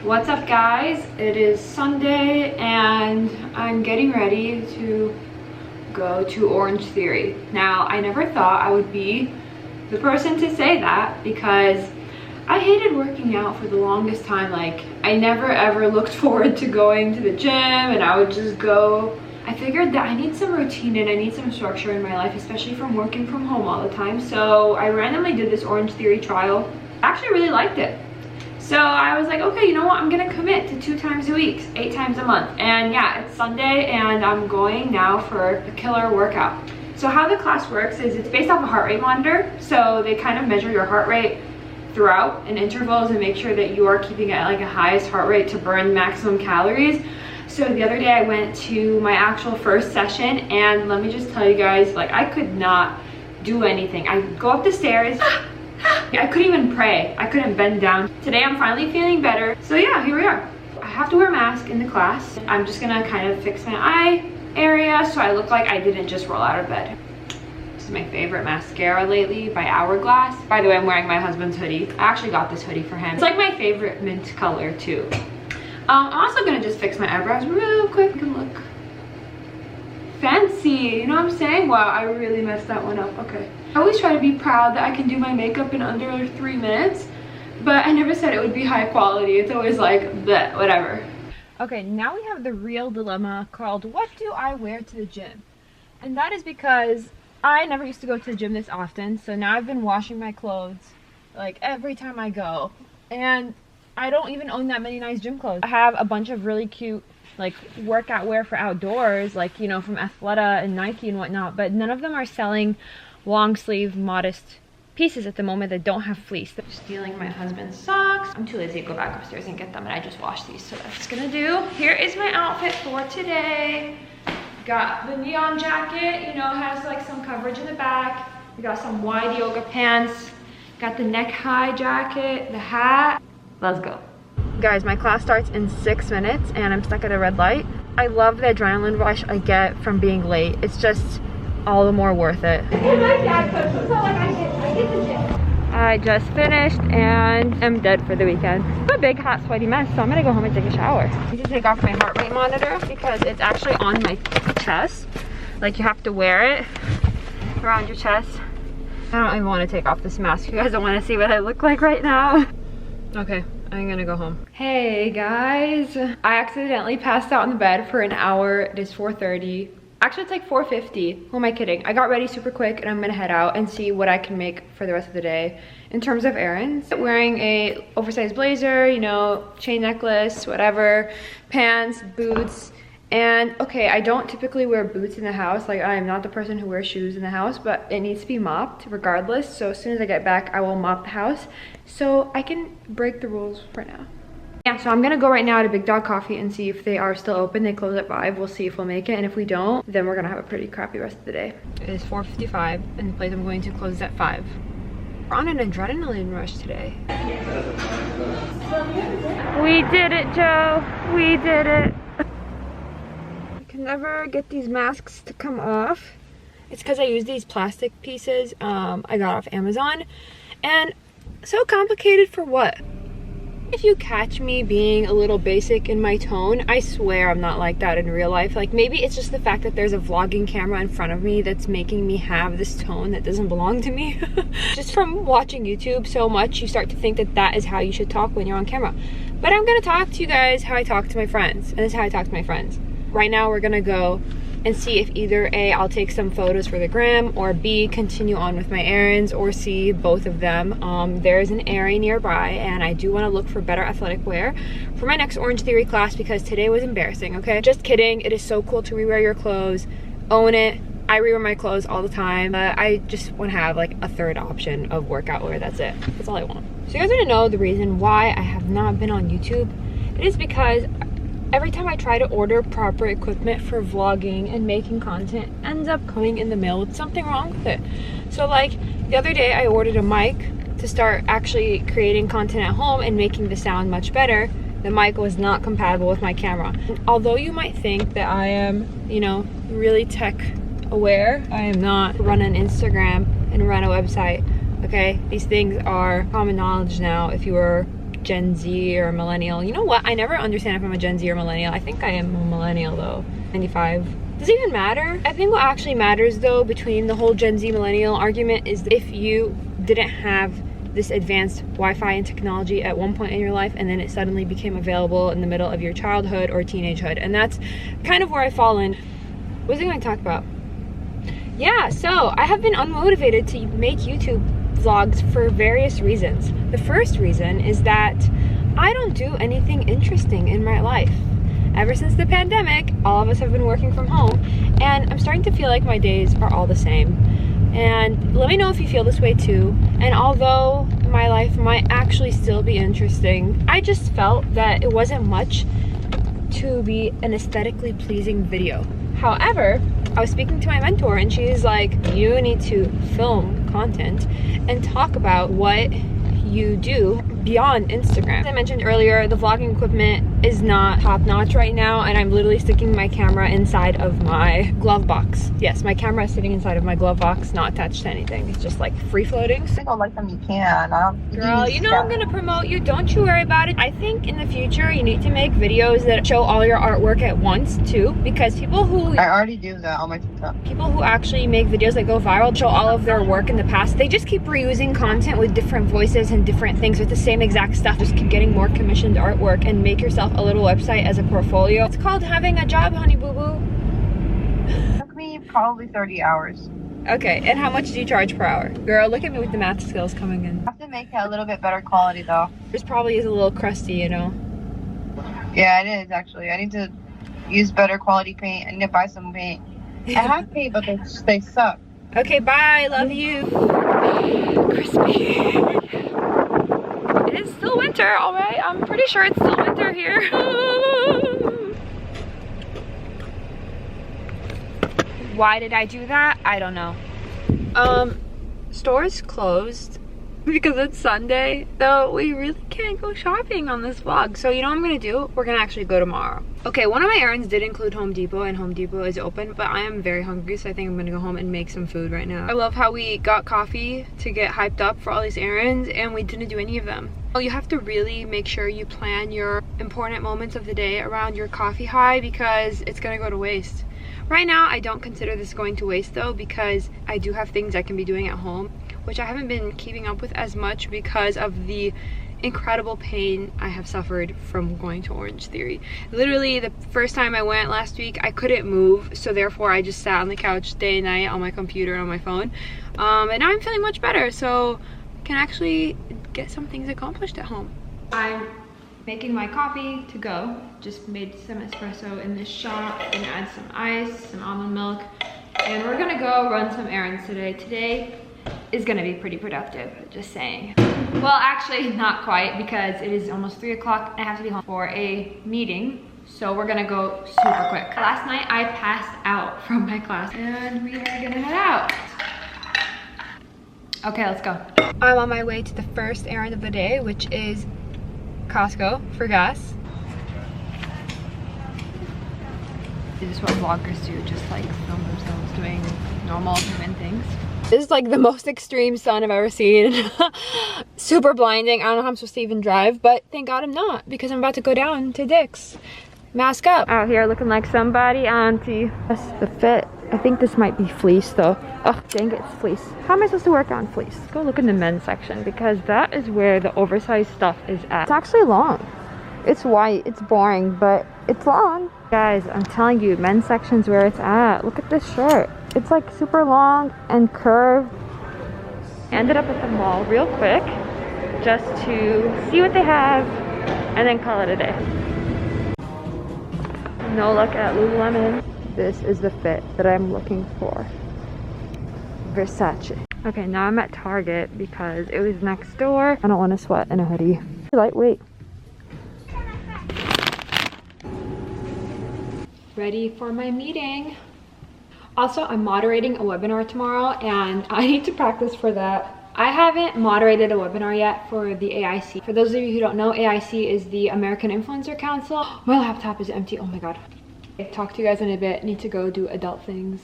What's up, guys? It is Sunday and I'm getting ready to go to Orange Theory. Now, I never thought I would be the person to say that because I hated working out for the longest time. Like, I never ever looked forward to going to the gym, and I would just go. I figured that I need some routine and I need some structure in my life, especially from working from home all the time. So I randomly did this Orange Theory trial. I actually really liked it. So I was like, okay, you know what? I'm gonna commit to 2 times a week, 8 times a month. And yeah, it's Sunday and I'm going now for a killer workout. So how the class works is it's based off a heart rate monitor. So they kind of measure your heart rate throughout in intervals and make sure that you are keeping it at like a highest heart rate to burn maximum calories. So the other day I went to my actual first session, and let me just tell you guys, like, I could not do anything. I go up the stairs, I couldn't even pray. I couldn't bend down. Today I'm finally feeling better. So yeah, here we are. I have to wear a mask in the class. I'm just gonna kind of fix my eye area so I look like I didn't just roll out of bed. This is my favorite mascara lately by Hourglass. By the way, I'm wearing my husband's hoodie. I actually got this hoodie for him. It's like my favorite mint color too. I'm also gonna just fix my eyebrows real quick and look fancy, you know what I'm saying? Wow, I really messed that one up. Okay. I always try to be proud that I can do my makeup in under 3 minutes, but I never said it would be high quality. It's always like, bleh, whatever. Okay, now we have the real dilemma called, what do I wear to the gym? And that is because I never used to go to the gym this often, so now I've been washing my clothes like every time I go, and I don't even own that many nice gym clothes. I have a bunch of really cute like workout wear for outdoors, like, you know, from Athleta and Nike and whatnot, but none of them are selling long sleeve modest pieces at the moment that don't have fleece. I'm stealing my husband's socks. I'm too lazy to go back upstairs and get them, and I just washed these, so that's gonna do. Here is my outfit for today. Got the neon jacket, you know, has like some coverage in the back. We got some wide yoga pants. Got the neck high jacket, the hat. Let's go. Guys, my class starts in 6 minutes and I'm stuck at a red light. I love the adrenaline rush I get from being late. It's just all the more worth it. I just finished and I'm dead for the weekend. I'm a big hot sweaty mess, so I'm gonna go home and take a shower. I need to take off my heart rate monitor because it's actually on my chest. Like, you have to wear it around your chest. I don't even want to take off this mask. You guys don't want to see what I look like right now. Okay, I'm gonna go home. Hey guys, I accidentally passed out in the bed for an hour. It is 4:30. Actually, it's like 4:50. Who am I kidding? I got ready super quick and I'm gonna head out and see what I can make for the rest of the day in terms of errands. Wearing a oversized blazer, you know, chain necklace, whatever, pants, boots. And okay, I don't typically wear boots in the house. Like, I am not the person who wears shoes in the house, but it needs to be mopped regardless. So as soon as I get back, I will mop the house so I can break the rules for now. Yeah, so I'm gonna go right now to Big Dog Coffee and see if they are still open. They close at 5. We'll see if we'll make it. And if we don't, then we're gonna have a pretty crappy rest of the day. It is 4:55 and the place I'm going to closes at 5. We're on an adrenaline rush today. We did it, Joe. We did it. I can never get these masks to come off. It's because I use these plastic pieces I got off Amazon, and so complicated for what? If you catch me being a little basic in my tone, I swear I'm not like that in real life. Like, maybe it's just the fact that there's a vlogging camera in front of me that's making me have this tone that doesn't belong to me. Just from watching YouTube so much, you start to think that that is how you should talk when you're on camera. But I'm gonna talk to you guys how I talk to my friends, and this is how I talk to my friends. Right now we're gonna go and see if either A, I'll take some photos for the gram, or B, continue on with my errands, or C, both of them. There's an Aerie nearby, and I do wanna look for better athletic wear for my next Orange Theory class because today was embarrassing, okay? Just kidding, it is so cool to rewear your clothes, own it. I rewear my clothes all the time. I just wanna have like a third option of workout wear, that's it. That's all I want. So you guys wanna know the reason why I have not been on YouTube? It is because every time I try to order proper equipment for vlogging and making content, it ends up coming in the mail with something wrong with it. So like the other day I ordered a mic to start actually creating content at home and making the sound much better. The mic was not compatible with my camera. Although you might think that I am, you know, really tech aware, I am not. Run an Instagram and run a website, okay? These things are common knowledge now if you are Gen Z or millennial. You know what? I never understand if I'm a Gen Z or millennial. I think I am a millennial though. 95. Does it even matter? I think what actually matters though between the whole Gen Z millennial argument is if you didn't have this advanced Wi-Fi and technology at one point in your life and then it suddenly became available in the middle of your childhood or teenagehood. And that's kind of where I fall in. What was I going to talk about? Yeah, so I have been unmotivated to make YouTube vlogs for various reasons. The first reason is that I don't do anything interesting in my life. Ever since the pandemic, all of us have been working from home, and I'm starting to feel like my days are all the same. And let me know if you feel this way too. And although my life might actually still be interesting, I just felt that it wasn't much to be an aesthetically pleasing video. However, I was speaking to my mentor and she's like, you need to film content and talk about what you do beyond Instagram. As I mentioned earlier, the vlogging equipment is not top-notch right now, and I'm literally sticking my camera inside of my glove box. Yes, my camera is sitting inside of my glove box, not attached to anything. It's just like free floating. If you don't like them, you can. Girl, you know I'm gonna promote you. Don't you worry about it. I think in the future you need to make videos that show all your artwork at once too, because people who I already do that on my TikTok. People who actually make videos that go viral, show all of their work in the past, they just keep reusing content with different voices and different things with the same exact stuff. Just keep getting more commissioned artwork and make yourself a little website as a portfolio. It's called having a job, honey boo boo. It took me probably 30 hours. Okay, and how much do you charge per hour? Girl, look at me with the math skills coming in. I have to make it a little bit better quality though. This probably is a little crusty, you know? Yeah, it is actually. I need to use better quality paint. I need to buy some paint. I have paint, but they suck. Okay, bye. Love you. Crispy. It is still winter, all right? I'm pretty sure it's still winter here. Why did I do that? I don't know. Stores closed because it's Sunday, though we really can't go shopping on this vlog. So you know what I'm gonna do? We're gonna actually go tomorrow. Okay, one of my errands did include Home Depot, and Home Depot is open, but I am very hungry, so I think I'm gonna go home and make some food right now. I love how we got coffee to get hyped up for all these errands, and we didn't do any of them. Well, you have to really make sure you plan your important moments of the day around your coffee high, because it's gonna go to waste. Right now, I don't consider this going to waste though, because I do have things I can be doing at home, which I haven't been keeping up with as much because of the incredible pain I have suffered from going to Orange Theory. Literally, the first time I went last week, I couldn't move, so therefore I just sat on the couch day and night on my computer and on my phone. And now I'm feeling much better, so I can actually get some things accomplished at home. I'm making my coffee to go. Just made some espresso in this shop and add some ice, some almond milk, and we're gonna go run some errands today. Today is gonna be pretty productive, just saying. Well, actually not quite, because it is almost 3 o'clock and I have to be home for a meeting, so we're gonna go super quick. Last night I passed out from my class and we are gonna head out. Okay, let's go. I'm on my way to the first errand of the day, which is Costco for gas. This is what vloggers do, just like film themselves doing normal human things. This is like the most extreme sun I've ever seen. Super blinding. I don't know how I'm supposed to even drive, but thank God I'm not, because I'm about to go down to Dick's. Mask up. Out here looking like somebody, auntie. That's the fit. I think this might be fleece though. Oh, dang it, it's fleece. How am I supposed to work on fleece? Let's go look in the men's section, because that is where the oversized stuff is at. It's actually long. It's white, it's boring, but it's long. Guys, I'm telling you, men's section's where it's at. Look at this shirt. It's like super long and curved. Ended up at the mall real quick just to see what they have and then call it a day. No luck at Lululemon. This is the fit that I'm looking for. Versace. Okay, now I'm at Target because it was next door. I don't want to sweat in a hoodie. Lightweight. Ready for my meeting. Also, I'm moderating a webinar tomorrow and I need to practice for that. I haven't moderated a webinar yet for the AIC. For those of you who don't know, AIC is the American Influencer Council. My laptop is empty, oh my God. Okay, talk to you guys in a bit. Need to go do adult things.